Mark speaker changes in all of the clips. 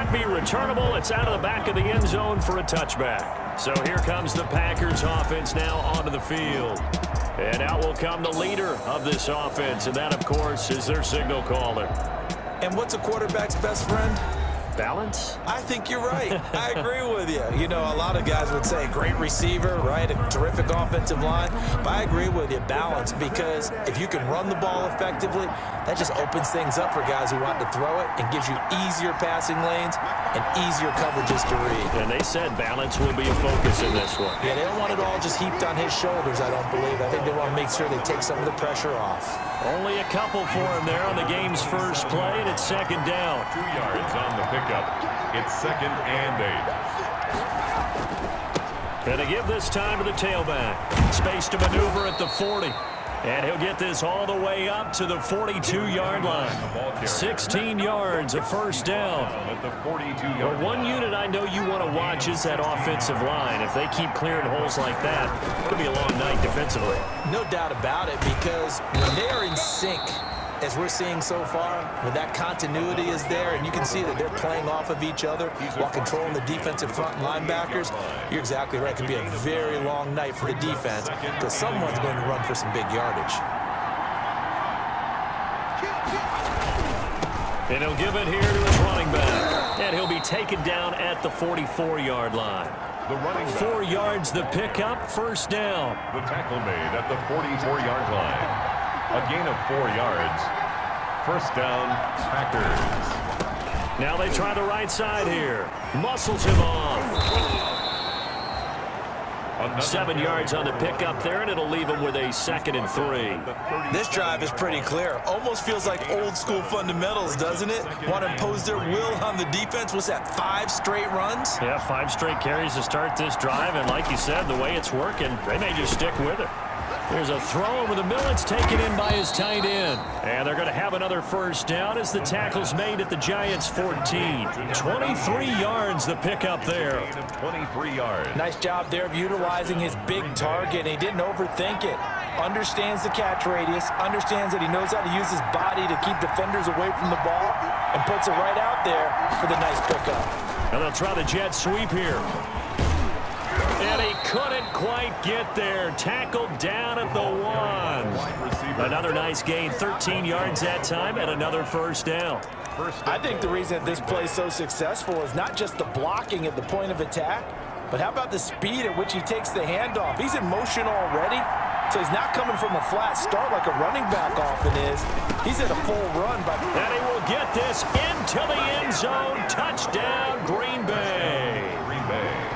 Speaker 1: could be returnable. It's out of the back of the end zone for a touchback. So here comes the Packers offense now onto the field. And out will come the leader of this offense, and that, of course, is their signal caller.
Speaker 2: And what's a quarterback's best friend?
Speaker 1: Balance?
Speaker 2: I think you're right. I agree with you. You know, a lot of guys would say great receiver, right? A terrific offensive line. But I agree with you, balance, because if you can run the ball effectively, that just opens things up for guys who want to throw it and gives you easier passing lanes and easier coverages to read.
Speaker 1: And they said balance will be a focus in this one.
Speaker 2: Yeah, they don't want it all just heaped on his shoulders, I don't believe. I think they want to make sure they take some of the pressure off.
Speaker 1: Only a couple for him there on the game's first play, and it's second down.
Speaker 3: 2 yards on the pickup. It's 2nd and 8.
Speaker 1: And to give this time to the tailback. Space to maneuver at the 40. And he'll get this all the way up to the 42-yard line. 16 yards, a first down.
Speaker 3: At the 42-yard
Speaker 1: Well, one unit I know you want to watch is that offensive line. If they keep clearing holes like that, it's going to be a long night defensively.
Speaker 2: No doubt about it, because when they are in sync, as we're seeing so far, when that continuity is there and you can see that they're playing off of each other while controlling the defensive front linebackers, you're exactly right. It could be a very long night for the defense because someone's going to run for some big yardage.
Speaker 1: And he'll give it here to his running back. And he'll be taken down at the 44-yard line.
Speaker 3: The running back.
Speaker 1: 4 yards the pickup, first down.
Speaker 3: The tackle made at the 44-yard line. A gain of 4 yards. First down, Packers.
Speaker 1: Now they try the right side here. Muscles him off. 7 yards on the pickup there, and it'll leave him with a 2nd and 3.
Speaker 2: This drive is pretty clear. Almost feels like old school fundamentals, doesn't it? Want to impose their will on the defense. What's that, 5 straight runs?
Speaker 1: Yeah, 5 straight carries to start this drive, and like you said, the way it's working, they may just stick with it. There's a throw over the middle. It's taken in by his tight end. And they're going to have another first down as the tackle's made at the Giants' 14. 23 yards the pickup there.
Speaker 3: 23 yards.
Speaker 2: Nice job there of utilizing his big target. He didn't overthink it. Understands the catch radius. Understands that he knows how to use his body to keep defenders away from the ball. And puts it right out there for the nice pickup.
Speaker 1: And they'll try the jet sweep here. And he couldn't quite get there. Tackled down at the 1. Another nice gain, 13 yards that time, and another first down.
Speaker 2: I think the reason that this play is so successful is not just the blocking at the point of attack, but how about the speed at which he takes the handoff? He's in motion already, so he's not coming from a flat start like a running back often is. He's in a full run.
Speaker 1: And he will get this into the end zone. Touchdown, Green Bay.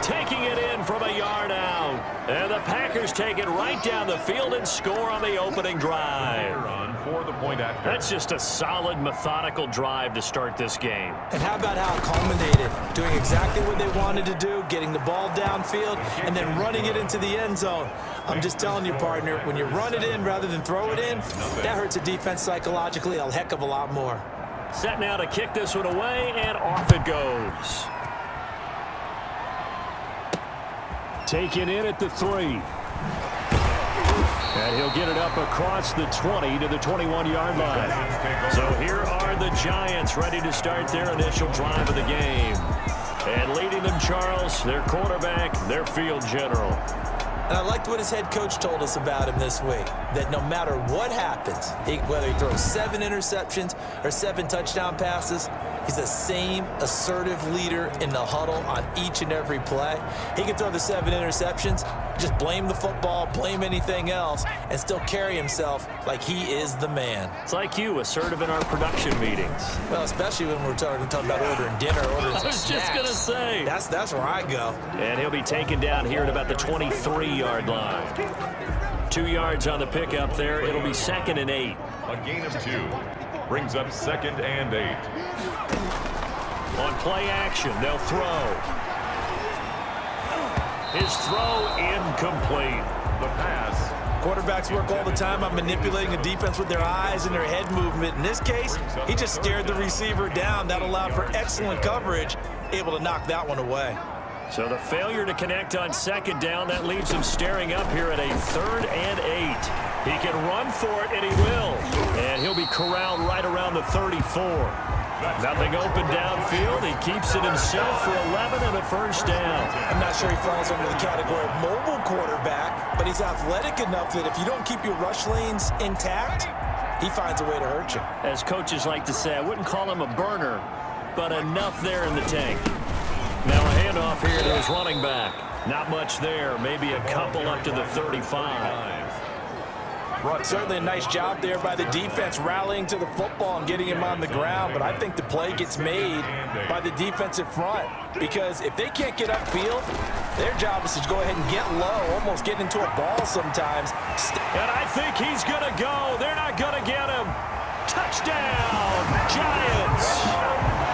Speaker 1: Taking it in from a yard out. And the Packers take it right down the field and score on the opening drive.
Speaker 3: For the point after.
Speaker 1: That's just a solid, methodical drive to start this game.
Speaker 2: And how about how it culminated? Doing exactly what they wanted to do, getting the ball downfield, and then running it into the end zone. I'm just telling you, partner, when you run it in rather than throw it in, that hurts a defense psychologically a heck of a lot more.
Speaker 1: Set now to kick this one away, and off it goes. Taken in at the 3. And he'll get it up across the 20 to the 21-yard line. So here are the Giants ready to start their initial drive of the game. And leading them, Charles, their quarterback, their field general.
Speaker 2: And I liked what his head coach told us about him this week, that no matter what happens, whether he throws 7 interceptions or 7 touchdown passes, he's the same assertive leader in the huddle on each and every play. He can throw the 7 interceptions, just blame the football, blame anything else, and still carry himself like he is the man.
Speaker 1: It's like you, assertive in our production meetings.
Speaker 2: Well, especially when we're talking about ordering dinner, ordering some
Speaker 1: I was just going to say.
Speaker 2: That's where I go.
Speaker 1: And he'll be taken down here at about the 23-yard line. 2 yards on the pickup there. It'll be 2nd and 8.
Speaker 3: A gain of 2. Brings up 2nd and 8.
Speaker 1: On play action, they'll throw. His throw incomplete.
Speaker 3: The pass.
Speaker 2: Quarterbacks work all the time on manipulating a defense with their eyes and their head movement. In this case, he just stared the receiver down. That allowed for excellent coverage, able to knock that one away.
Speaker 1: So the failure to connect on 2nd down, that leaves him staring up here at a 3rd and 8. He can run for it, and he will. And he'll be corralled right around the 34. Nothing open downfield. He keeps it himself for 11 and a first down.
Speaker 2: I'm not sure he falls under the category of mobile quarterback, but he's athletic enough that if you don't keep your rush lanes intact, he finds a way to hurt you.
Speaker 1: As coaches like to say, I wouldn't call him a burner, but enough there in the tank. Now a handoff here to his running back. Not much there. Maybe a couple up to the 35.
Speaker 2: Certainly a nice job there by the defense rallying to the football and getting him on the ground, but I think the play gets made by the defensive front because if they can't get upfield, their job is to go ahead and get low, almost get into a ball sometimes.
Speaker 1: And I think he's going to go. They're not going to get him. Touchdown, Giants.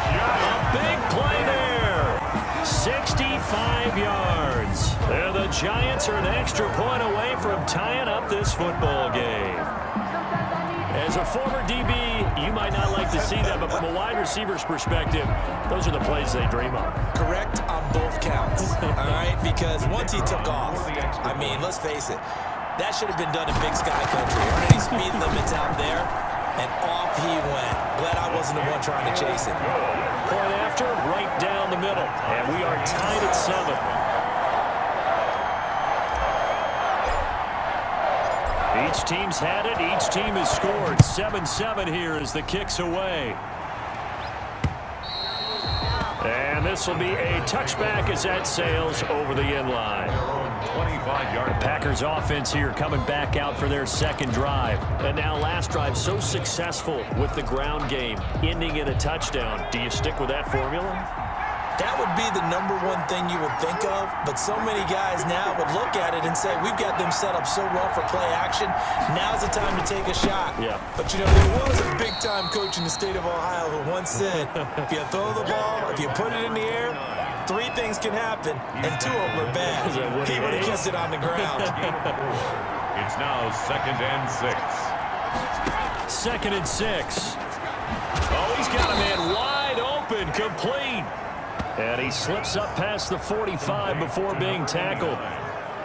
Speaker 1: A big play there. 65 yards. And the Giants are an extra point away from tying up this football game. As a former DB, you might not like to see that, but from a wide receiver's perspective, those are the plays they dream of.
Speaker 2: Correct on both counts, all right? Because once he took off, I mean, let's face it, that should have been done in Big Sky Country. Any speed limits out there, and off he went. Glad I wasn't the one trying to chase it.
Speaker 1: Point after, right down the middle. And we are tied at 7. Each team's had it. Each team has scored. 7-7 here as the kick's away. And this will be a touchback as that sails over the end line.
Speaker 3: 25-yard.
Speaker 1: The Packers offense here coming back out for their second drive. And now last drive so successful with the ground game, ending in a touchdown. Do you stick with that formula?
Speaker 2: That would be the number one thing you would think of, but so many guys now would look at it and say, we've got them set up so well for play action, now's the time to take a shot.
Speaker 1: Yeah.
Speaker 2: But, you know, there was a big-time coach in the state of Ohio who once said, if you throw the ball, if you put it in the air, 3 things can happen, and 2 of them are bad. He would have kept it on the ground.
Speaker 3: It's now 2nd and 6.
Speaker 1: 2nd and 6. Oh, he's got a man wide open, complete. And he slips up past the 45 before being tackled.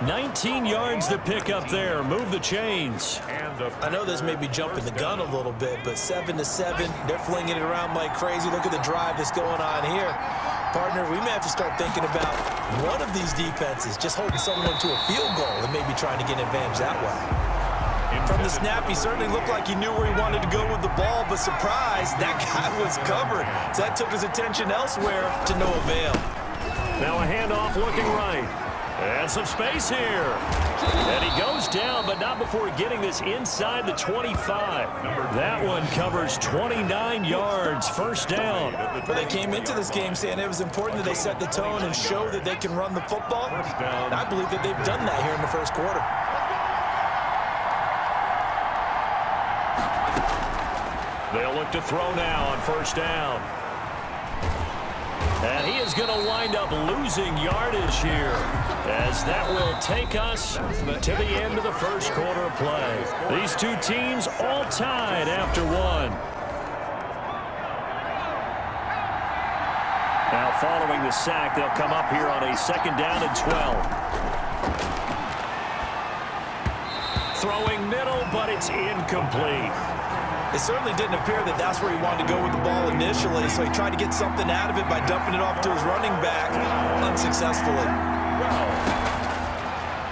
Speaker 1: 19 yards to pick up there. Move the chains.
Speaker 2: I know this may be jumping the gun a little bit, but 7-7, they're flinging it around like crazy. Look at the drive that's going on here. Partner, we may have to start thinking about one of these defenses just holding someone to a field goal and maybe trying to get an advantage that way. From the snap, he certainly looked like he knew where he wanted to go with the ball, but surprise, that guy was covered. So that took his attention elsewhere to no avail.
Speaker 1: Now a handoff looking right. And some space here. And he goes down, but not before getting this inside the 25. That one covers 29 yards. First down.
Speaker 2: But they came into this game saying it was important that they set the tone and show that they can run the football. And I believe that they've done that here in the first quarter.
Speaker 1: They'll look to throw now on first down. And he is going to wind up losing yardage here, as that will take us to the end of the first quarter of play. These two teams all tied after 1. Now following the sack, they'll come up here on a 2nd down and 12. Throwing middle, but it's incomplete.
Speaker 2: It certainly didn't appear that that's where he wanted to go with the ball initially, so he tried to get something out of it by dumping it off to his running back unsuccessfully.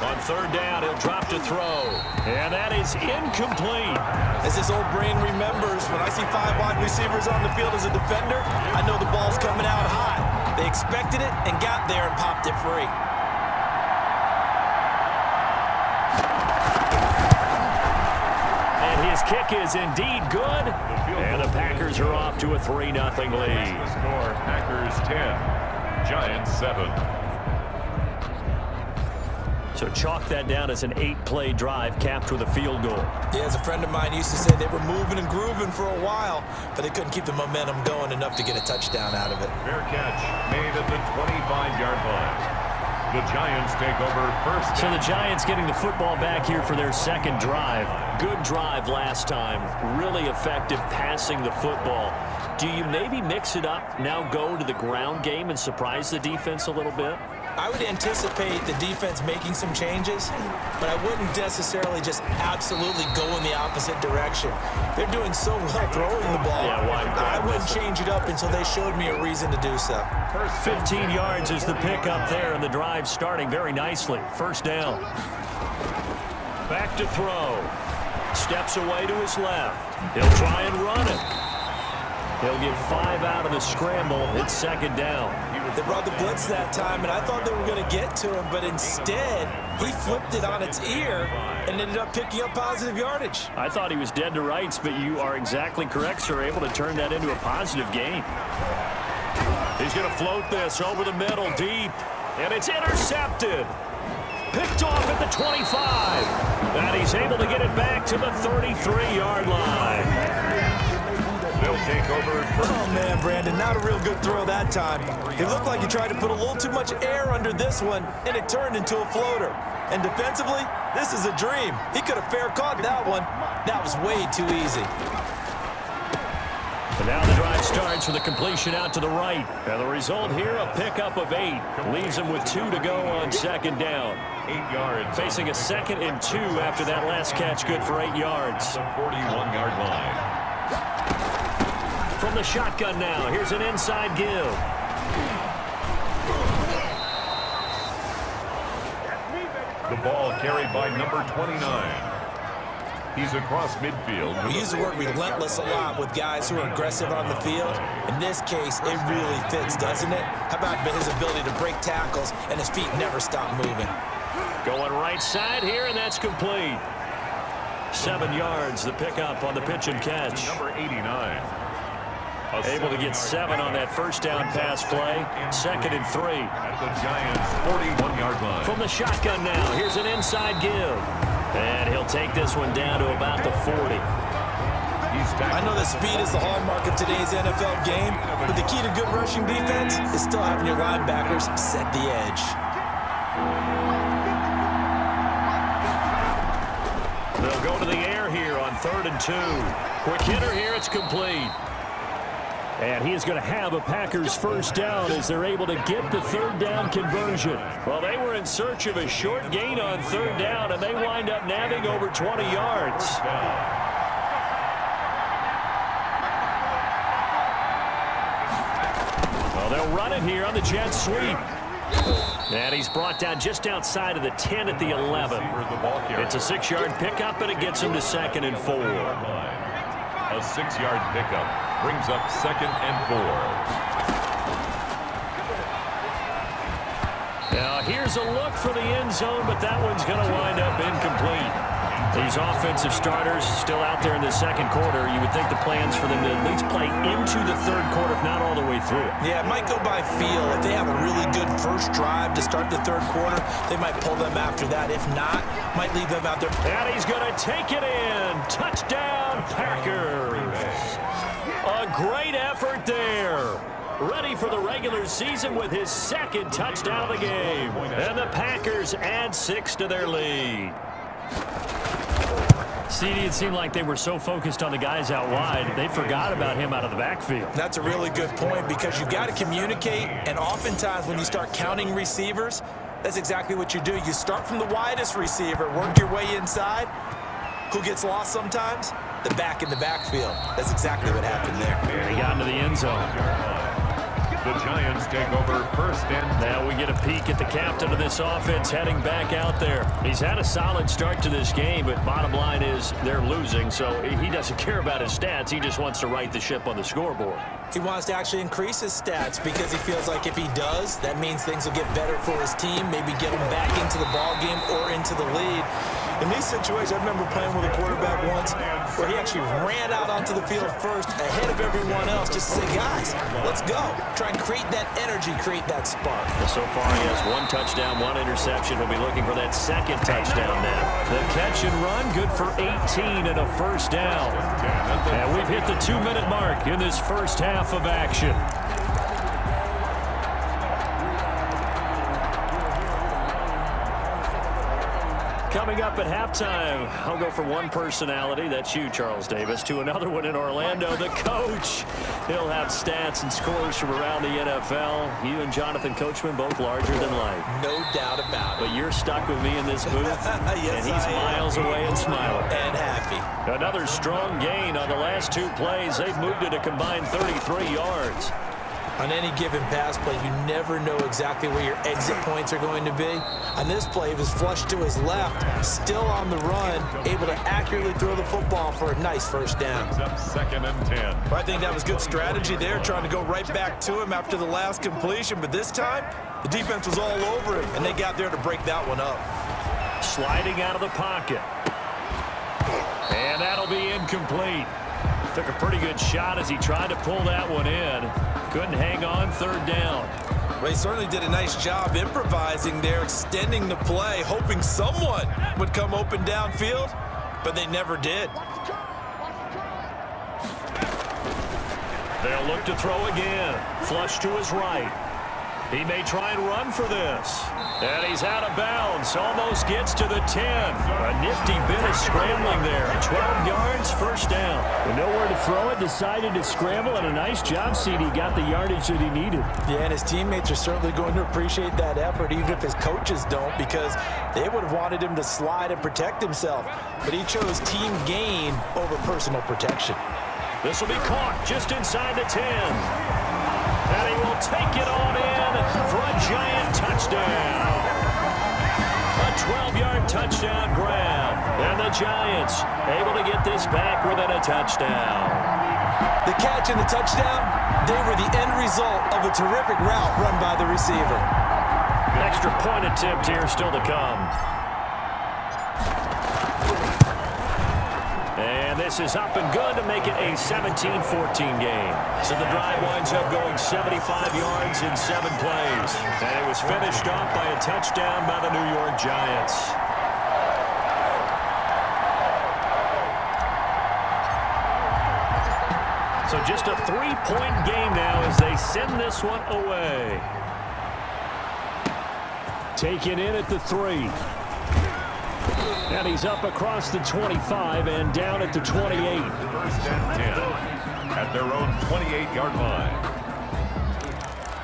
Speaker 1: On 3rd down, he'll drop to throw, and that is incomplete.
Speaker 2: As this old brain remembers, when I see 5 wide receivers on the field as a defender, I know the ball's coming out hot. They expected it and got there and popped it free.
Speaker 1: His kick is indeed good, and the Packers are off to a 3-0 lead.
Speaker 3: Score, Packers 10, Giants 7.
Speaker 1: So chalk that down as an 8-play drive capped with a field goal.
Speaker 2: Yeah, as a friend of mine used to say, they were moving and grooving for a while, but they couldn't keep the momentum going enough to get a touchdown out of it.
Speaker 3: Fair catch made at the 25-yard line. The Giants take over first.
Speaker 1: So the Giants getting the football back here for their second drive. Good drive last time. Really effective passing the football. Do you maybe mix it up, now go to the ground game and surprise the defense a little bit?
Speaker 2: I would anticipate the defense making some changes, but I wouldn't necessarily just absolutely go in the opposite direction. They're doing so well throwing the ball. I wouldn't change it up until they showed me a reason to do so.
Speaker 1: 15 yards is the pickup there, and the drive starting very nicely. First down. Back to throw. Steps away to his left. He'll try and run it. He'll get 5 out of the scramble. It's second down.
Speaker 2: They brought the blitz that time, and I thought they were going to get to him, but instead, he flipped it on its ear and ended up picking up positive yardage.
Speaker 1: I thought he was dead to rights, but you are exactly correct, sir. Able to turn that into a positive gain. He's going to float this over the middle, deep, and it's intercepted. Picked off at the 25. And he's able to get it back to the 33-yard line.
Speaker 3: They'll take over.
Speaker 2: Oh, man, Brandon, not a real good throw that time. It looked like he tried to put a little too much air under this one, and it turned into a floater. And defensively, this is a dream. He could have fair caught that one. That was way too easy.
Speaker 1: And now the drive starts with a completion out to the right. And the result here, a pickup of 8. Leaves him with 2 to go on second down.
Speaker 3: 8 yards.
Speaker 1: Facing a 2nd and 2 after that last catch, good for 8 yards.
Speaker 3: The 41-yard line.
Speaker 1: From the shotgun now, here's an inside give.
Speaker 3: The ball carried by number 29. He's across midfield.
Speaker 2: We use the word relentless a lot with guys who are aggressive on the field. In this case, it really fits, doesn't it? How about his ability to break tackles and his feet never stop moving?
Speaker 1: Going right side here, and that's complete. 7 yards, the pickup on the pitch and catch.
Speaker 3: Number 89.
Speaker 1: Able to get 7 on that first down pass play. 2nd and 3.
Speaker 3: At the Giants' 41-yard line.
Speaker 1: From the shotgun now, here's an inside give. And he'll take this one down to about the 40.
Speaker 2: I know that speed is the hallmark of today's NFL game, but the key to good rushing defense is still having your linebackers set the edge.
Speaker 1: They'll go to the air here on 3rd and 2. Quick hitter here, it's complete. And he is going to have a Packers first down as they're able to get the 3rd down conversion. Well, they were in search of a short gain on 3rd down, and they wind up nabbing over 20 yards. Well, they'll run it here on the jet sweep. And he's brought down just outside of the 10 at the 11. It's a 6-yard pickup, and it gets him to 2nd and 4.
Speaker 3: A 6-yard pickup brings up 2nd and 4.
Speaker 1: Now here's a look for the end zone, but that one's going to wind up incomplete. These offensive starters still out there in the second quarter. You would think the plans for them to at least play into the 3rd quarter, if not all the way through.
Speaker 2: Yeah, it might go by feel. If they have a really good first drive to start the 3rd quarter, they might pull them after that. If not, might leave them out there.
Speaker 1: And he's going to take it in. Touchdown, Packers. A great effort there. Ready for the regular season with his 2nd touchdown of the game. And the Packers add 6 to their lead. CD, it seemed like they were so focused on the guys out wide, they forgot about him out of the backfield.
Speaker 2: That's a really good point because you've got to communicate, and oftentimes when you start counting receivers, that's exactly what you do. You start from the widest receiver, work your way inside. Who gets lost sometimes? The back in the backfield. That's exactly what happened there.
Speaker 1: And he got into the end zone.
Speaker 3: The Giants take over 1st and 10.
Speaker 1: Now we get a peek at the captain of this offense heading back out there. He's had a solid start to this game, but bottom line is they're losing, so he doesn't care about his stats. He just wants to right the ship on the scoreboard.
Speaker 2: He wants to actually increase his stats because he feels like if he does, that means things will get better for his team, maybe get him back into the ball game or into the lead. In these situations, I remember playing with a quarterback once where he actually ran out onto the field first ahead of everyone else just to say, guys, let's go. Try and create that energy, create that spark.
Speaker 1: So far, he has 1 touchdown, 1 interception. He'll be looking for that 2nd touchdown now. The catch and run, good for 18 and a first down. And we've hit the 2-minute mark in this first half of action. Coming up at halftime, I'll go from one personality, that's you, Charles Davis, to another one in Orlando, the coach. He'll have stats and scores from around the NFL. You and Jonathan Coachman both larger than life.
Speaker 2: No doubt about it.
Speaker 1: But you're stuck with me in this booth,
Speaker 2: yes,
Speaker 1: and he's miles away and smiling.
Speaker 2: And happy.
Speaker 1: Another strong gain on the last 2 plays. They've moved it a combined 33 yards.
Speaker 2: On any given pass play, you never know exactly where your exit points are going to be. On this play, he was flushed to his left, still on the run, able to accurately throw the football for a nice first down.
Speaker 3: It's up 2nd and 10.
Speaker 4: Well, I think that was good strategy there, trying to go right back to him after the last completion. But this time, the defense was all over him, and they got there to break that one up.
Speaker 1: Sliding out of the pocket. And that'll be incomplete. Took a pretty good shot as he tried to pull that one in. Couldn't hang on, 3rd down.
Speaker 4: Well, he certainly did a nice job improvising there, extending the play, hoping someone would come open downfield, but they never did.
Speaker 1: They'll look to throw again. Flush to his right. He may try and run for this. And he's out of bounds. Almost gets to the 10. A nifty bit of scrambling there. 12 yards, 1st down. With nowhere to throw it, decided to scramble, and a nice job, CD. Got the yardage that he needed.
Speaker 2: Yeah, and his teammates are certainly going to appreciate that effort, even if his coaches don't, because they would have wanted him to slide and protect himself. But he chose team gain over personal protection.
Speaker 1: This will be caught just inside the 10. And he will take it on in for a giant touchdown. A 12-yard touchdown grab. And the Giants able to get this back within a touchdown.
Speaker 2: The catch and the touchdown, they were the end result of a terrific route run by the receiver.
Speaker 1: Extra point attempt here still to come. And this is up and good to make it a 17-14 game. So the drive winds up going 75 yards in 7 plays. And it was finished off by a touchdown by the New York Giants. So just a 3-point game now as they send this one away. Taken in at the 3. And he's up across the 25 and down at the 28.
Speaker 3: 1st and 10 at their own 28-yard line.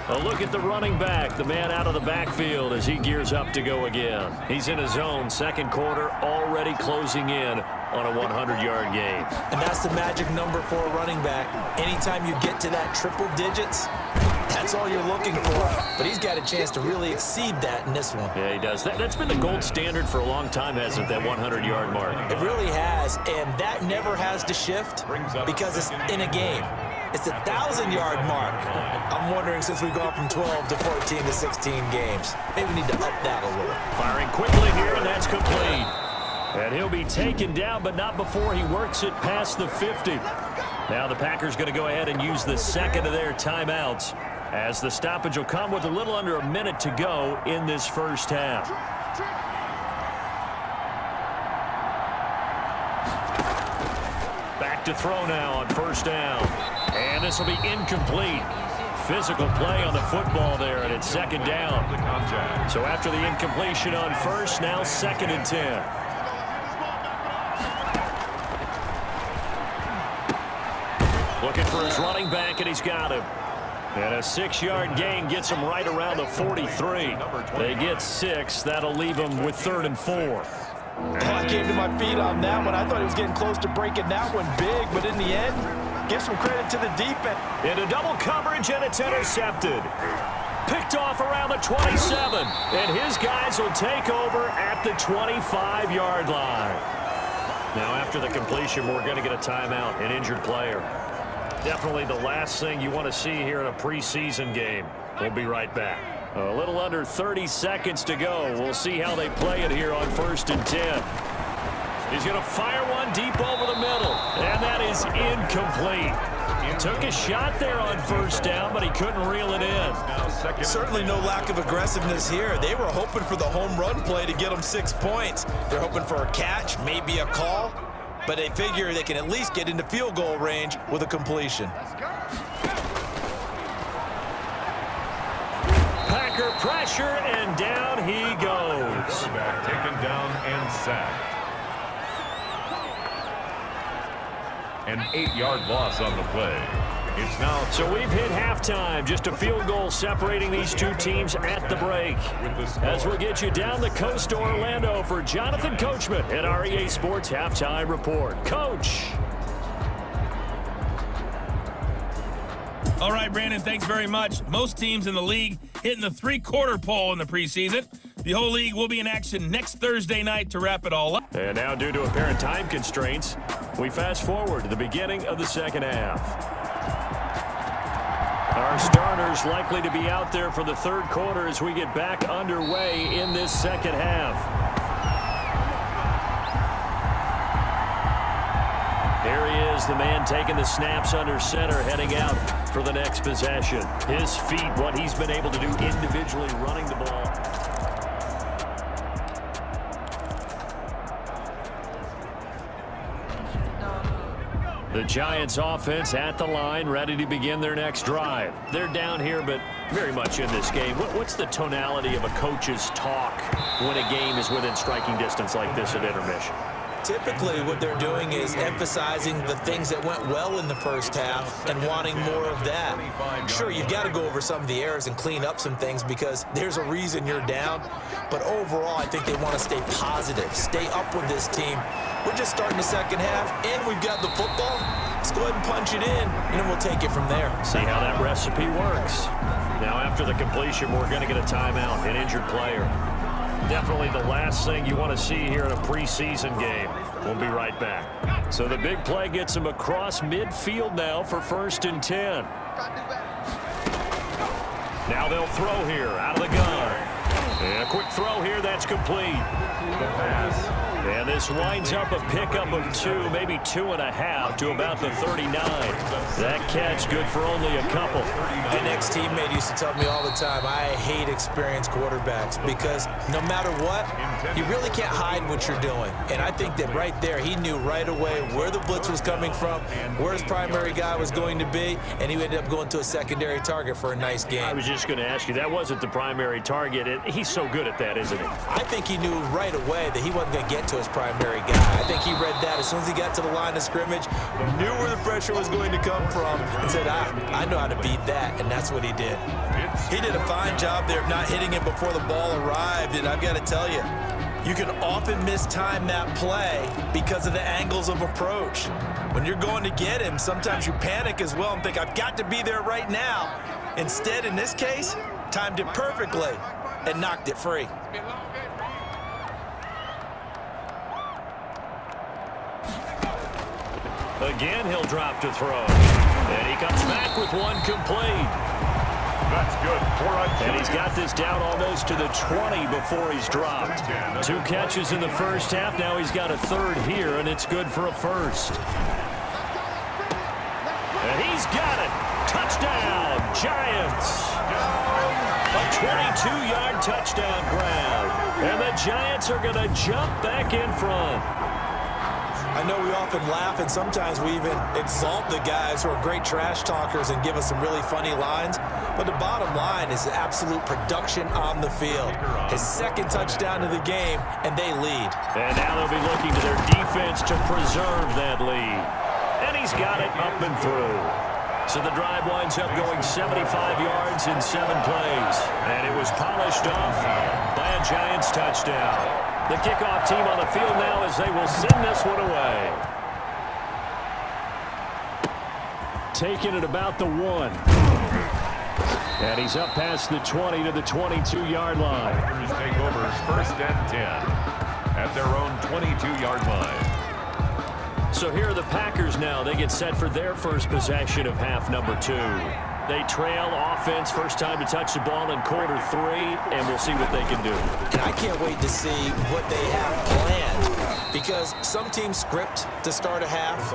Speaker 1: A look at the running back, the man out of the backfield as he gears up to go again. He's in his own 2nd quarter, already closing in on a 100-yard game.
Speaker 2: And that's the magic number for a running back. Anytime you get to that triple digits, that's all you're looking for. But he's got a chance to really exceed that in this one.
Speaker 1: Yeah, he does. That's been the gold standard for a long time, hasn't it, that 100-yard mark?
Speaker 2: It really has, and that never has to shift because it's in a game. It's a 1,000-yard mark. I'm wondering, since we've gone from 12 to 14 to 16 games, maybe we need to up that a little.
Speaker 1: Firing quickly here, and that's complete. And he'll be taken down, but not before he works it past the 50. Now the Packers going to go ahead and use the 2nd of their timeouts, as the stoppage will come with a little under a minute to go in this 1st half. Back to throw now on 1st down. And this will be incomplete. Physical play on the football there, and it's 2nd down. So after the incompletion on 1st, now 2nd and 10. Looking for his running back, and he's got him. And a 6-yard gain gets him right around the 43. They get 6. That'll leave him with 3rd and 4.
Speaker 4: Oh, I came to my feet on that one. I thought he was getting close to breaking that one big, but in the end, give some credit to the defense.
Speaker 1: Into double coverage, and it's intercepted. Picked off around the 27. And his guys will take over at the 25-yard line. Now, after the completion, we're going to get a timeout, an injured player. Definitely the last thing you want to see here in a preseason game. We'll be right back. A little under 30 seconds to go. We'll see how they play it here on 1st and 10. He's going to fire one deep over the middle, and that is incomplete. Took a shot there on 1st down, but he couldn't reel it in.
Speaker 4: Certainly no lack of aggressiveness here. They were hoping for the home run play to get them 6 points. They're hoping for a catch, maybe a call, but they figure they can at least get into field goal range with a completion.
Speaker 1: Packer pressure, and down he goes.
Speaker 3: Taken down and sack. An 8-yard loss on the play. It's now.
Speaker 1: So we've hit halftime. Just a field goal separating these two teams at the break. As we'll get you down the coast to Orlando for Jonathan Coachman at our EA Sports Halftime Report. Coach.
Speaker 5: All right, Brandon, thanks very much. Most teams in the league hitting the three-quarter pole in the preseason. The whole league will be in action next Thursday night to wrap it all up.
Speaker 1: And now, due to apparent time constraints, we fast forward to the beginning of the second half. Our starters likely to be out there for the third quarter as we get back underway in this second half. Here he is, the man taking the snaps under center, heading out for the next possession. His feet, what he's been able to do individually running the ball. The Giants offense at the line, ready to begin their next drive. They're down here, but very much in this game. What's the tonality of a coach's talk when a game is within striking distance like this at intermission?
Speaker 2: Typically, what they're doing is emphasizing the things that went well in the first half and wanting more of that. Sure, you've got to go over some of the errors and clean up some things because there's a reason you're down. But overall, I think they want to stay positive, stay up with this team. We're just starting the second half, and we've got the football. Let's go ahead and punch it in, and then we'll take it from there.
Speaker 1: See how that recipe works. Now, after the completion, we're going to get a timeout, an injured player. Definitely the last thing you want to see here in a preseason game. We'll be right back. So the big play gets him across midfield now for 1st and 10. Now they'll throw here out of the gun. And a quick throw here, that's complete.
Speaker 3: The pass.
Speaker 1: And this winds up a pickup of 2, maybe 2.5 to about the 39. That catch good for only a couple.
Speaker 2: An ex-teammate used to tell me all the time, I hate experienced quarterbacks because no matter what, you really can't hide what you're doing. And I think that right there, he knew right away where the blitz was coming from, where his primary guy was going to be, and he ended up going to a secondary target for a nice game.
Speaker 1: I was just going to ask you, that wasn't the primary target. He's so good at that, isn't he?
Speaker 2: I think he knew right away that he wasn't going to get to his primary guy. I think he read that as soon as he got to the line of scrimmage, knew where the pressure was going to come from, and said, I know how to beat that, and that's what he did. He did a fine job there of not hitting it before the ball arrived, and I've got to tell you, you can often mistime that play because of the angles of approach. When you're going to get him, sometimes you panic as well and think, I've got to be there right now. Instead, in this case, timed it perfectly and knocked it free.
Speaker 1: Again, he'll drop to throw. And he comes back with one complete.
Speaker 3: That's good.
Speaker 1: And he's got this down almost to the 20 before he's dropped. 2 catches in the first half. Now he's got a third here, and it's good for a first. And he's got it. Touchdown, Giants. A 22-yard touchdown grab. And the Giants are going to jump back in front.
Speaker 2: I know we often laugh, and sometimes we even exalt the guys who are great trash talkers and give us some really funny lines. But the bottom line is absolute production on the field. His second touchdown of the game, and they lead.
Speaker 1: And now they'll be looking to their defense to preserve that lead. And he's got it up and through. So the drive winds up going 75 yards in 7 plays. And it was polished off by a Giants touchdown. The kickoff team on the field now as they will send this one away. Taking it about the 1. And he's up past the 20 to the 22-yard line.
Speaker 3: Packers take over 1st and 10 at their own 22-yard line.
Speaker 1: So here are the Packers now. They get set for their first possession of half number 2. They trail offense, first time to touch the ball in quarter 3, and we'll see what they can do.
Speaker 2: And I can't wait to see what they have planned, because some teams script to start a half.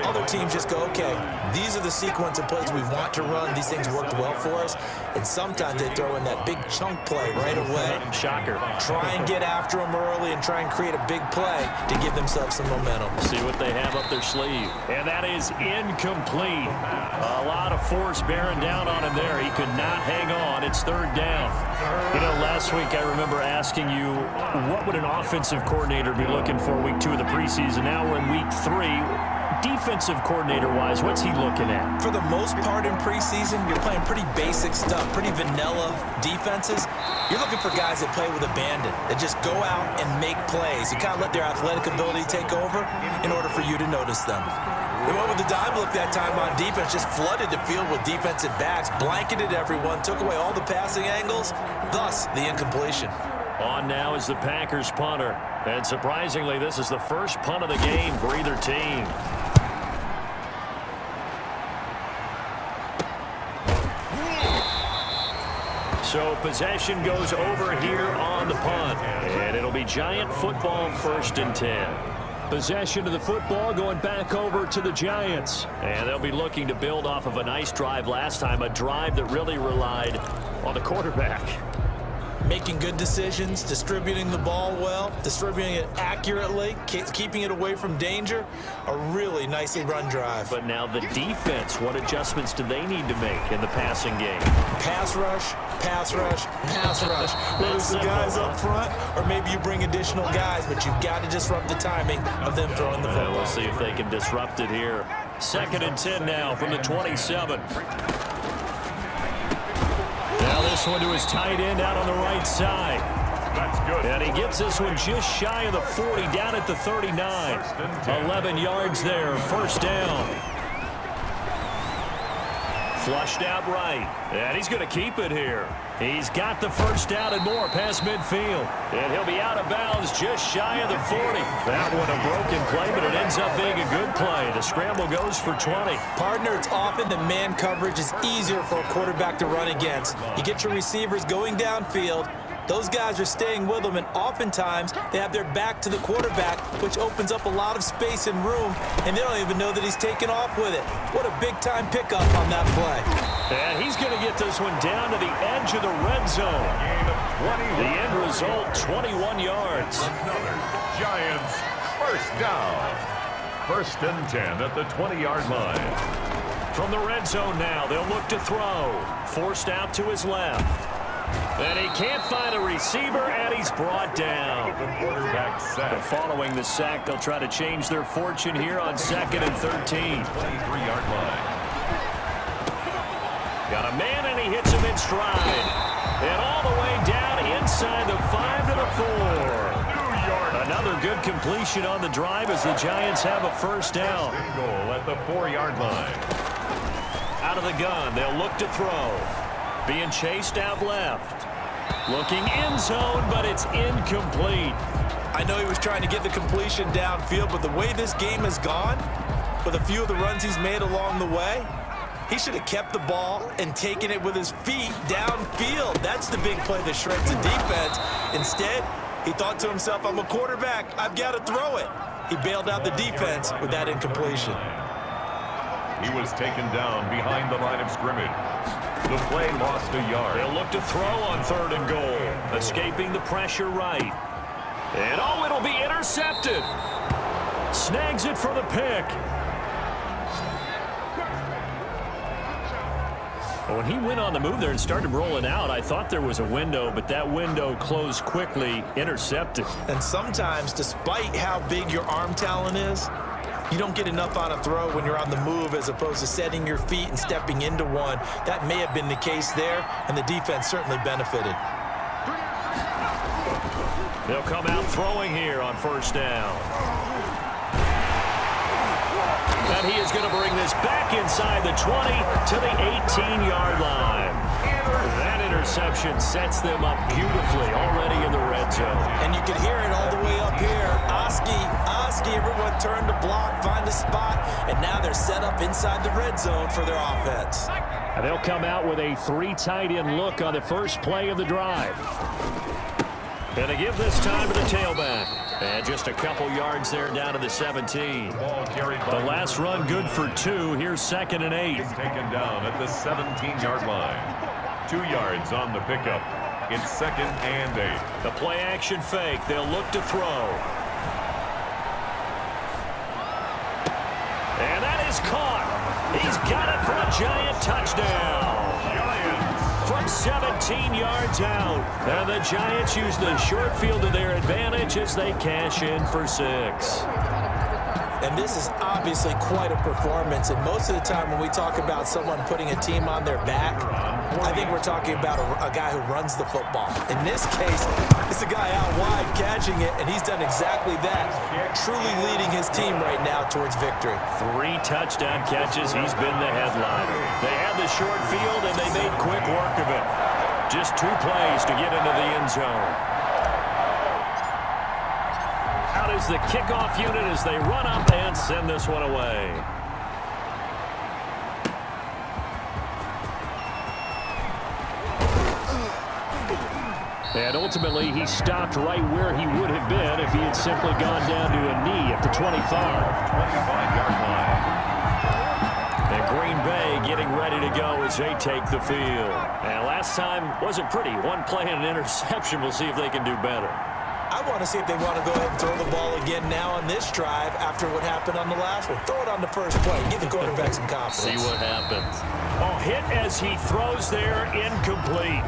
Speaker 2: Other teams just go, okay, these are the sequence of plays we want to run. These things worked well for us. And sometimes they throw in that big chunk play right away.
Speaker 1: Shocker.
Speaker 2: Try and get after them early and try and create a big play to give themselves some momentum.
Speaker 1: See what they have up their sleeve. And that is incomplete. A lot of force bearing down on him there. He could not hang on. It's 3rd down. You know, last last week I remember asking you what would an offensive coordinator be looking for week 2 of the preseason. Now we're in week 3. Defensive coordinator-wise, what's he looking at?
Speaker 2: For the most part in preseason, you're playing pretty basic stuff, pretty vanilla defenses. You're looking for guys that play with abandon, that just go out and make plays. You kind of let their athletic ability take over in order for you to notice them. They went with the dime look that time on defense, just flooded the field with defensive backs, blanketed everyone, took away all the passing angles, thus the incompletion.
Speaker 1: On now is the Packers punter. And surprisingly, this is the first punt of the game for either team. So possession goes over here on the punt. And it'll be Giant football 1st and 10. Possession of the football going back over to the Giants. And they'll be looking to build off of a nice drive last time, a drive that really relied on the quarterback.
Speaker 2: Making good decisions, distributing the ball well, distributing it accurately, keeping it away from danger. A really nicely run drive.
Speaker 1: But now the defense, what adjustments do they need to make in the passing game?
Speaker 2: Pass rush, pass rush, pass rush. Whether it's the guys up front or maybe you bring additional guys, but you've got to disrupt the timing of them throwing the football.
Speaker 1: We'll see if they can disrupt it here. 2nd and 10 now from the 27. Now this one to his tight end out on the right side.
Speaker 3: That's good.
Speaker 1: And he gets this one just shy of the 40, down at the 39. 11 yards there, 1st down. Flushed out right. And he's going to keep it here. He's got the 1st down and more past midfield. And he'll be out of bounds just shy of the 40. That one a broken play, but it ends up being a good play. The scramble goes for 20.
Speaker 2: Partner, it's often the man coverage is easier for a quarterback to run against. You get your receivers going downfield. Those guys are staying with them, and oftentimes they have their back to the quarterback, which opens up a lot of space and room, and they don't even know that he's taken off with it. What a big-time pickup on that play.
Speaker 1: And he's going to get this one down to the edge of the red zone. The end result, 21 yards.
Speaker 3: Another Giants 1st down. 1st and 10 at the 20-yard line.
Speaker 1: From the red zone now, they'll look to throw. Forced out to his left. And he can't find a receiver, and he's brought down.
Speaker 3: The quarterback sack.
Speaker 1: Following the sack, they'll try to change their fortune here on 2nd and 13.
Speaker 3: 23-yard line.
Speaker 1: Got a man, and he hits him in stride. And all the way down inside the 5 to the 4. Another good completion on the drive as the Giants have a 1st down.
Speaker 3: Goal at the 4-yard line.
Speaker 1: Out of the gun, they'll look to throw. Being chased out left. Looking end zone, but it's incomplete.
Speaker 2: I know he was trying to get the completion downfield, but the way this game has gone, with a few of the runs he's made along the way, he should have kept the ball and taken it with his feet downfield. That's the big play that shreds the defense. Instead, he thought to himself, I'm a quarterback. I've got to throw it. He bailed out the defense with that incompletion.
Speaker 3: He was taken down behind the line of scrimmage. The play lost a yard.
Speaker 1: They'll look to throw on 3rd and goal. Escaping the pressure right. And oh, it'll be intercepted. Snags it for the pick. When he went on the move there and started rolling out, I thought there was a window, but that window closed quickly, intercepted.
Speaker 2: And sometimes, despite how big your arm talent is, you don't get enough on a throw when you're on the move as opposed to setting your feet and stepping into one. That may have been the case there, and the defense certainly benefited.
Speaker 1: They'll come out throwing here on 1st down. And he is going to bring this back inside the 20 to the 18-yard line. That interception sets them up beautifully already in the red zone.
Speaker 2: And you can hear it all the way up here. Oski, everyone turned to block, find a spot, and now they're set up inside the red zone for their offense.
Speaker 1: And they'll come out with a 3 tight end look on the first play of the drive. And they give this time to the tailback. And just a couple yards there down to the 17. The last run good for 2. Here's 2nd and 8.
Speaker 3: Taken down at the 17-yard line. 2 yards on the pickup. It's 2nd and 8.
Speaker 1: The play action fake. They'll look to throw. And that is caught. He's got it for a Giant touchdown.
Speaker 3: Giants
Speaker 1: from 17 yards out. And the Giants use the short field to their advantage as they cash in for 6.
Speaker 2: And this is obviously quite a performance. And most of the time when we talk about someone putting a team on their back, I think we're talking about a guy who runs the football. In this case, it's a guy out wide catching it, and he's done exactly that, truly leading his team right now towards victory.
Speaker 1: 3 touchdown catches. He's been the headliner. They had the short field, and they made quick work of it. Just 2 plays to get into the end zone. Out is the kickoff unit as they run up and send this one away. And ultimately, he stopped right where he would have been if he had simply gone down to a knee at the 25.
Speaker 3: 25-yard line.
Speaker 1: And Green Bay getting ready to go as they take the field. And last time wasn't pretty. 1 play and an interception. We'll see if they can do better.
Speaker 2: I want to see if they want to go ahead and throw the ball again now on this drive after what happened on the last one. Throw it on the first play. Give the quarterback some confidence.
Speaker 1: See what happens. Oh, hit as he throws there, incomplete.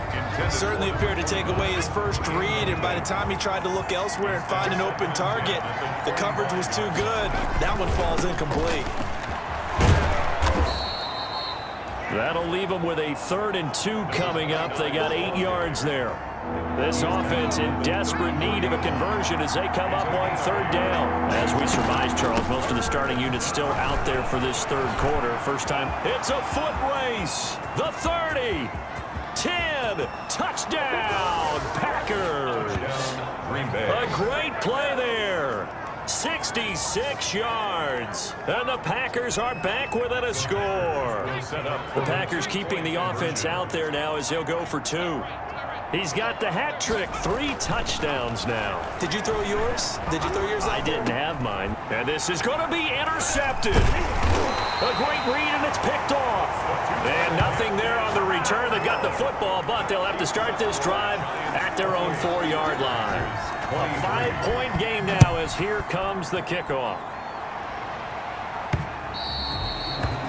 Speaker 4: Certainly appeared to take away his first read, and by the time he tried to look elsewhere and find an open target, the coverage was too good. That one falls incomplete.
Speaker 1: That'll leave them with a 3rd and 2 coming up. They got 8 yards there. This offense in desperate need of a conversion as they come up on 3rd down. As we surmise, Charles, most of the starting units still out there for this 3rd quarter. First time, it's a foot race. The 30, 10, touchdown, Packers.
Speaker 3: Green Bay.
Speaker 1: A great play there. 66 yards. And the Packers are back within a score. The Packers keeping the offense out there now as he'll go for 2. He's got the hat trick, 3 touchdowns now.
Speaker 2: Did you throw yours? Did you throw yours out?
Speaker 1: I didn't have mine. And this is going to be intercepted. A great read, and it's picked off. And nothing there on the return. They got the football, but they'll have to start this drive at their own 4-yard line. A 5-point game now as here comes the kickoff.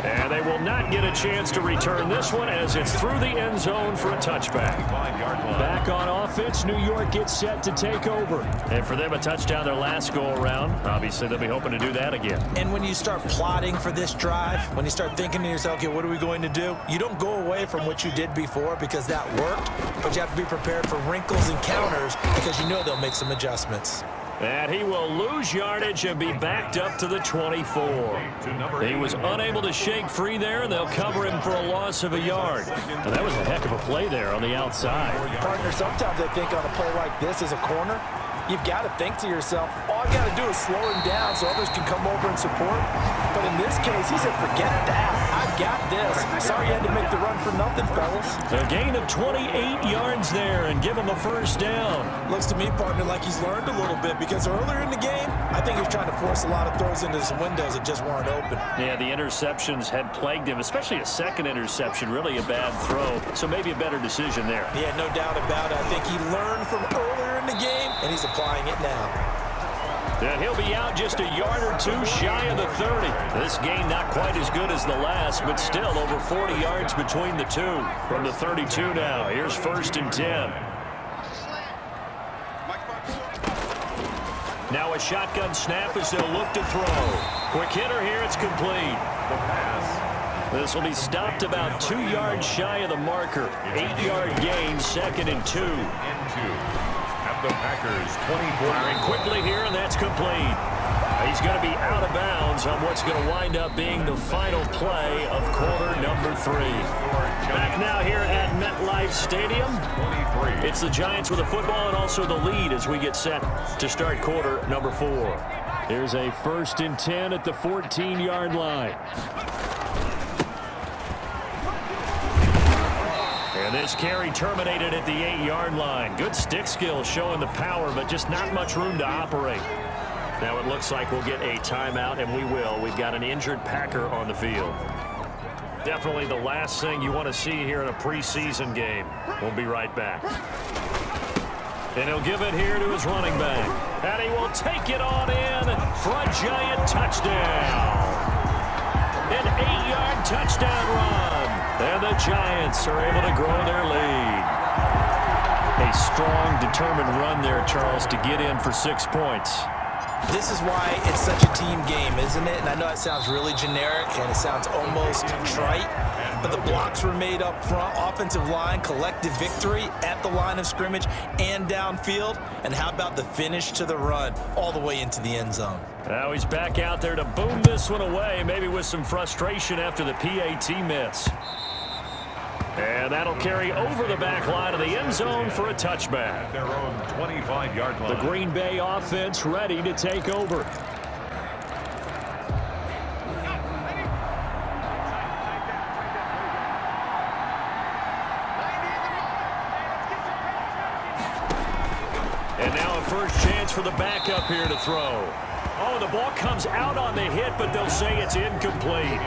Speaker 1: And they will not get a chance to return this one as it's through the end zone for a touchback. Back on offense, New York gets set to take over. And for them, a touchdown their last go-around. Obviously, they'll be hoping to do that again.
Speaker 2: And when you start plotting for this drive, when you start thinking to yourself, okay, what are we going to do? You don't go away from what you did before because that worked, but you have to be prepared for wrinkles and counters because you know they'll make some adjustments.
Speaker 1: And he will lose yardage and be backed up to the 24. He was unable to shake free there, and they'll cover him for a loss of a yard. And that was a heck of a play there on the outside.
Speaker 2: Partner, sometimes I think on a play like this as a corner, you've got to think to yourself, all I got to do is slow him down so others can come over and support. But in this case, he said, forget that. I got this. Sorry you had to make the run for nothing, fellas.
Speaker 1: A gain of 28 yards there and give him a first down.
Speaker 4: Looks to me, partner, like he's learned a little bit because earlier in the game, I think he was trying to force a lot of throws into some windows that just weren't open.
Speaker 1: Yeah, the interceptions had plagued him, especially a second interception, really a bad throw. So maybe a better decision there.
Speaker 4: Yeah, no doubt about it. I think he learned from earlier in the game, and he's applying it now.
Speaker 1: And he'll be out just a yard or 2 shy of the 30. This game not quite as good as the last, but still over 40 yards between the two. From the 32 now, here's 1st and 10. Now a shotgun snap as they'll look to throw. Quick hitter here, it's complete.
Speaker 3: The pass.
Speaker 1: This will be stopped about 2 yards shy of the marker. 8-yard gain, 2nd and 2.
Speaker 3: At the Packers 24.
Speaker 1: Firing quickly here, and that's complete. He's going to be out of bounds on what's going to wind up being the final play of quarter number 3. Back now here at MetLife Stadium.
Speaker 3: 23.
Speaker 1: It's the Giants with the football and also the lead as we get set to start quarter number 4. Here's a 1st and 10 at the 14-yard line. And this carry terminated at the 8-yard line. Good stick skill showing the power, but just not much room to operate. Now it looks like we'll get a timeout, and we will. We've got an injured Packer on the field. Definitely the last thing you want to see here in a preseason game. We'll be right back. And he'll give it here to his running back. And he will take it on in for a Giant touchdown. An 8-yard touchdown run. And the Giants are able to grow their lead. A strong, determined run there, Charles, to get in for 6 points.
Speaker 2: This is why it's such a team game, isn't it? And I know it sounds really generic and it sounds almost trite, but the blocks were made up front, offensive line, collective victory at the line of scrimmage and downfield. And how about the finish to the run all the way into the end zone?
Speaker 1: Now he's back out there to boom this one away, maybe with some frustration after the PAT miss. And that'll carry over the back line of the end zone for a touchback.
Speaker 3: Their own 25-yard line.
Speaker 1: The Green Bay offense ready to take over. And now a first chance for the backup here to throw. Oh, the ball comes out on the hit, but they'll say it's incomplete.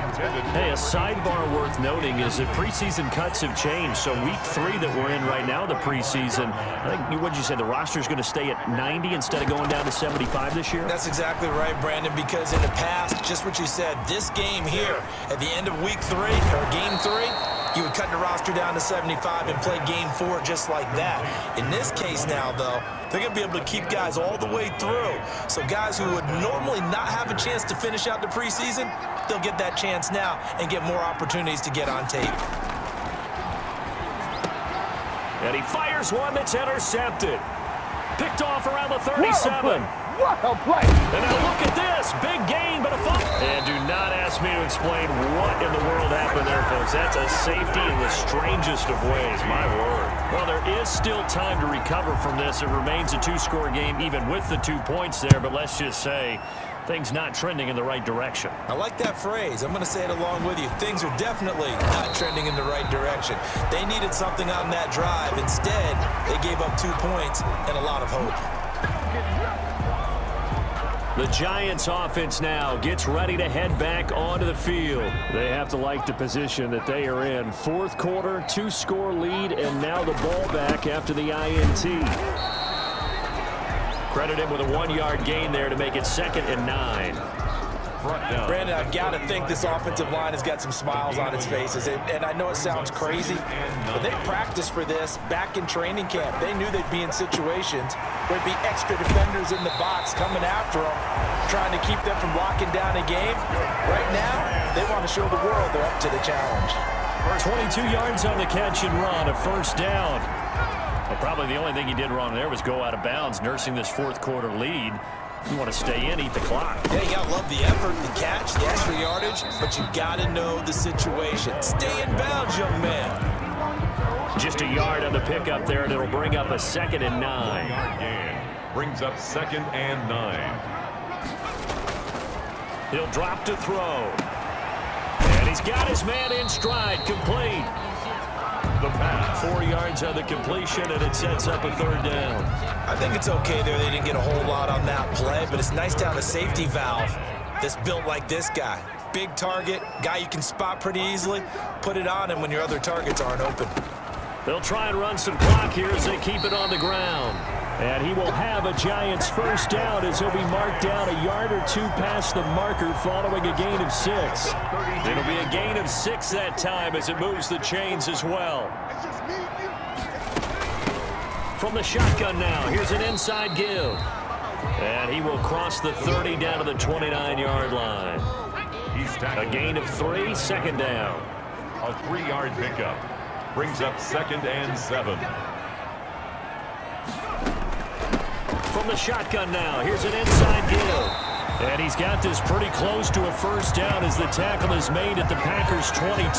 Speaker 1: Hey, a sidebar worth noting is that preseason cuts have changed. So week 3 that we're in right now, the preseason, I think, what did you say, the roster's going to stay at 90 instead of going down to 75 this year?
Speaker 2: That's exactly right, Brandon, because in the past, just what you said, this game here, at the end of week 3, or game 3, you would cut the roster down to 75 and play game 4 just like that. In this case now, though, they're going to be able to keep guys all the way through. So guys who would normally not have a chance to finish out the preseason, they'll get that chance now and get more opportunities to get on tape.
Speaker 1: And he fires one that's intercepted. Picked off around the 37.
Speaker 6: What a play!
Speaker 1: And now look at this. Big gain, but a fumble. And do not ask me to explain what in the world happened there, folks. That's a safety in the strangest of ways. My word. Well, there is still time to recover from this. It remains a 2-score game, even with the 2 points there. But let's just say things not trending in the right direction.
Speaker 2: I like that phrase. I'm going to say it along with you. Things are definitely not trending in the right direction. They needed something on that drive. Instead, they gave up 2 points and a lot of hope.
Speaker 1: The Giants offense now gets ready to head back onto the field. They have to like the position that they are in. 4th quarter, 2-score lead, and now the ball back after the INT. Credit him with a 1-yard gain there to make it 2nd and 9.
Speaker 2: Brandon, I've got to think this offensive line has got some smiles on its faces. And I know it sounds crazy, but they practiced for this back in training camp. They knew they'd be in situations where there'd be extra defenders in the box coming after them, trying to keep them from locking down a game. Right now, they want to show the world they're up to the challenge.
Speaker 1: 22 yards on the catch and run, a first down. Well, probably the only thing he did wrong there was go out of bounds, nursing this 4th quarter lead. You want to stay in, eat the clock.
Speaker 2: Yeah, you got to love the effort, the catch, the extra yardage, but you got to know the situation. Stay in bounds, young man.
Speaker 1: Just a yard on the pickup there, and it'll bring up a 2nd and 9.
Speaker 3: Brings up 2nd and 9.
Speaker 1: He'll drop to throw. And he's got his man in stride, complete.
Speaker 3: The pass.
Speaker 1: 4 yards on the completion, and it sets up a 3rd down.
Speaker 2: I think it's okay there. They didn't get a whole lot on that play, but it's nice to have a safety valve that's built like this guy. Big target, guy you can spot pretty easily. Put it on him when your other targets aren't open.
Speaker 1: They'll try and run some clock here as they keep it on the ground. And he will have a Giants first down as he'll be marked down a yard or 2 past the marker following a gain of 6. It'll be a gain of 6 that time as it moves the chains as well. From the shotgun now, here's an inside give. And he will cross the 30 down to the 29-yard line. A gain of 3, 2nd down.
Speaker 3: A 3-yard pickup. Brings up 2nd and 7.
Speaker 1: From the shotgun now, here's an inside give. And he's got this pretty close to a first down as the tackle is made at the Packers' 22.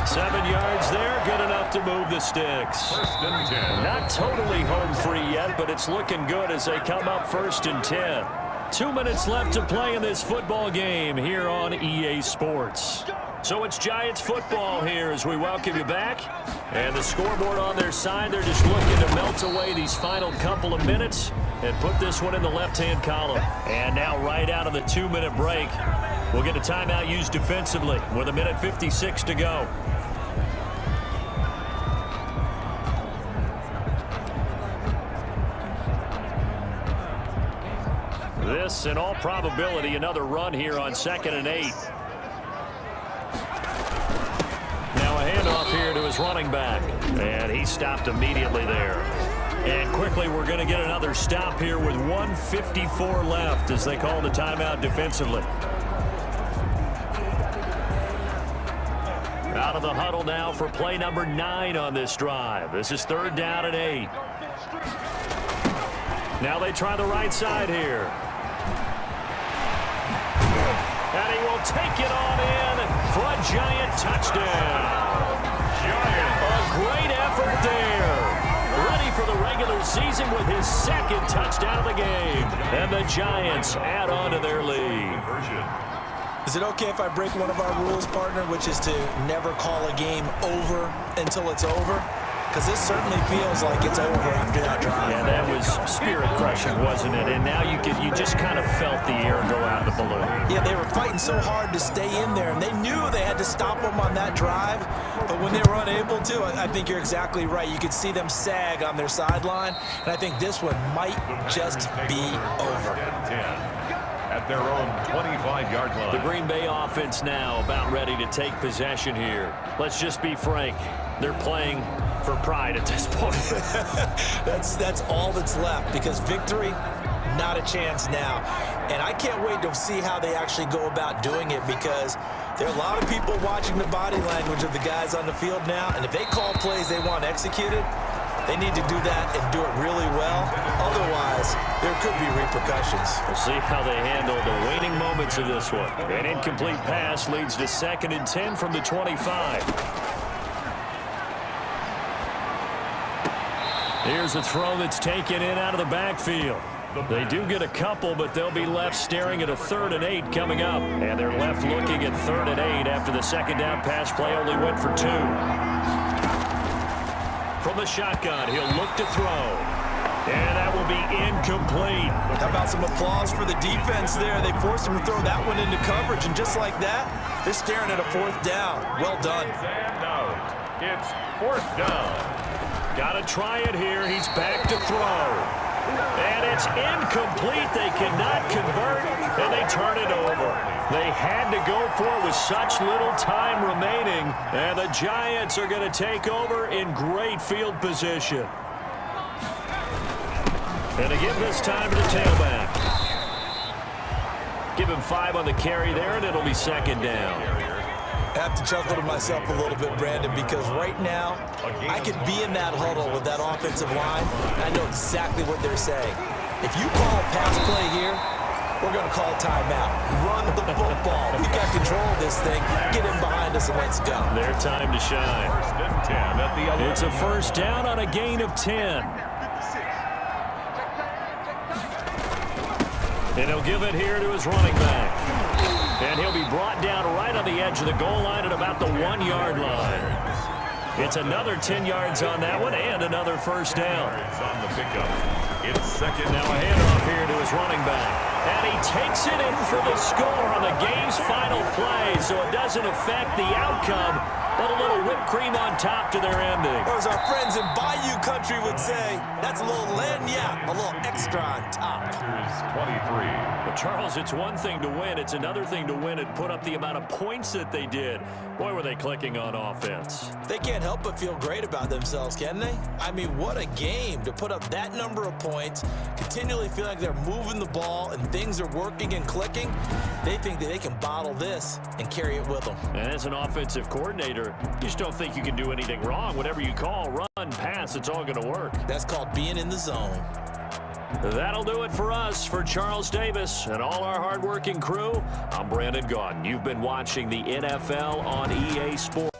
Speaker 1: 7 yards there, good enough to move the sticks.
Speaker 3: 1st and 10.
Speaker 1: Not totally home free yet, but it's looking good as they come up 1st and 10. 2 minutes left to play in this football game here on EA Sports. So it's Giants football here as we welcome you back. And the scoreboard on their side, they're just looking to melt away these final couple of minutes and put this one in the left-hand column. And now right out of the 2-minute break, we'll get a timeout used defensively with 1:56 to go. This, in all probability, another run here on 2nd and 8. Now a his running back. And he stopped immediately there. And quickly, we're going to get another stop here with 1:54 left as they call the timeout defensively. Out of the huddle now for play number 9 on this drive. This is 3rd down and 8. Now they try the right side here. And he will take it on in for a Giant touchdown. A great effort there. Ready for the regular season with his 2nd touchdown of the game. And the Giants add on to their lead.
Speaker 2: Is it okay if I break one of our rules, partner, which is to never call a game over until it's over? Because this certainly feels like it's over after that drive.
Speaker 1: Yeah, that was spirit-crushing, wasn't it? And now you just kind of felt the air go out of the balloon.
Speaker 2: Yeah, they were fighting so hard to stay in there, and they knew they had to stop them on that drive. But when they were unable to, I think you're exactly right. You could see them sag on their sideline, and I think this one might just be over.
Speaker 3: At their own 25-yard line.
Speaker 1: The Green Bay offense now about ready to take possession here. Let's just be frank. They're playing for pride at this point.
Speaker 2: That's all that's left, because victory, not a chance now. And I can't wait to see how they actually go about doing it, because there are a lot of people watching the body language of the guys on the field now, and if they call plays they want executed, they need to do that and do it really well. Otherwise, there could be repercussions.
Speaker 1: We'll see how they handle the waning moments of this one. An incomplete pass leads to 2nd and 10 from the 25. Here's a throw that's taken in out of the backfield. They do get a couple, but they'll be left staring at a 3rd and 8 coming up. And they're left looking at 3rd and 8 after the 2nd down pass play only went for 2. From the shotgun, he'll look to throw. And that will be incomplete.
Speaker 2: How about some applause for the defense there? They forced him to throw that one into coverage, and just like that, they're staring at a 4th down. Well done.
Speaker 3: It's 4th down.
Speaker 1: Got to try it here. He's back to throw. And it's incomplete. They cannot convert, and they turn it over. They had to go for it with such little time remaining, and the Giants are going to take over in great field position. And to give this time to the tailback. Give him 5 on the carry there, and it'll be 2nd down.
Speaker 2: I have to chuckle to myself a little bit, Brandon, because right now I could be in that huddle with that offensive line, and I know exactly what they're saying. If you call a pass play here, we're going to call timeout. Run the football. We've got control of this thing. Get in behind us and let's go.
Speaker 1: Their time to shine.
Speaker 3: 1st and 10 at the 11.
Speaker 1: It's a 1st down on a gain of 10. And he'll give it here to his running back. And he'll be brought down right on the edge of the goal line at about the 1-yard line. It's another 10 yards on that one and another 1st down.
Speaker 3: It's on the pickup. It's 2nd.
Speaker 1: Now a handoff here to his running back. And he takes it in for the score on the game's final play, so it doesn't affect the outcome, but a little whipped cream on top to their ending.
Speaker 2: Or as our friends in Bayou Country would say, that's a little lagniappe, a little extra on top.
Speaker 3: Here's 23.
Speaker 1: But Charles, it's one thing to win. It's another thing to win and put up the amount of points that they did. Boy, were they clicking on offense.
Speaker 2: They can't help but feel great about themselves, can they? I mean, what a game to put up that number of points, continually feel like they're moving the ball and things are working and clicking. They think that they can bottle this and carry it with them.
Speaker 1: And as an offensive coordinator, you just don't think you can do anything wrong. Whatever you call, run, pass, it's all going to work.
Speaker 2: That's called being in the zone.
Speaker 1: That'll do it for us. For Charles Davis and all our hardworking crew, I'm Brandon Gaudin. You've been watching the NFL on EA Sports.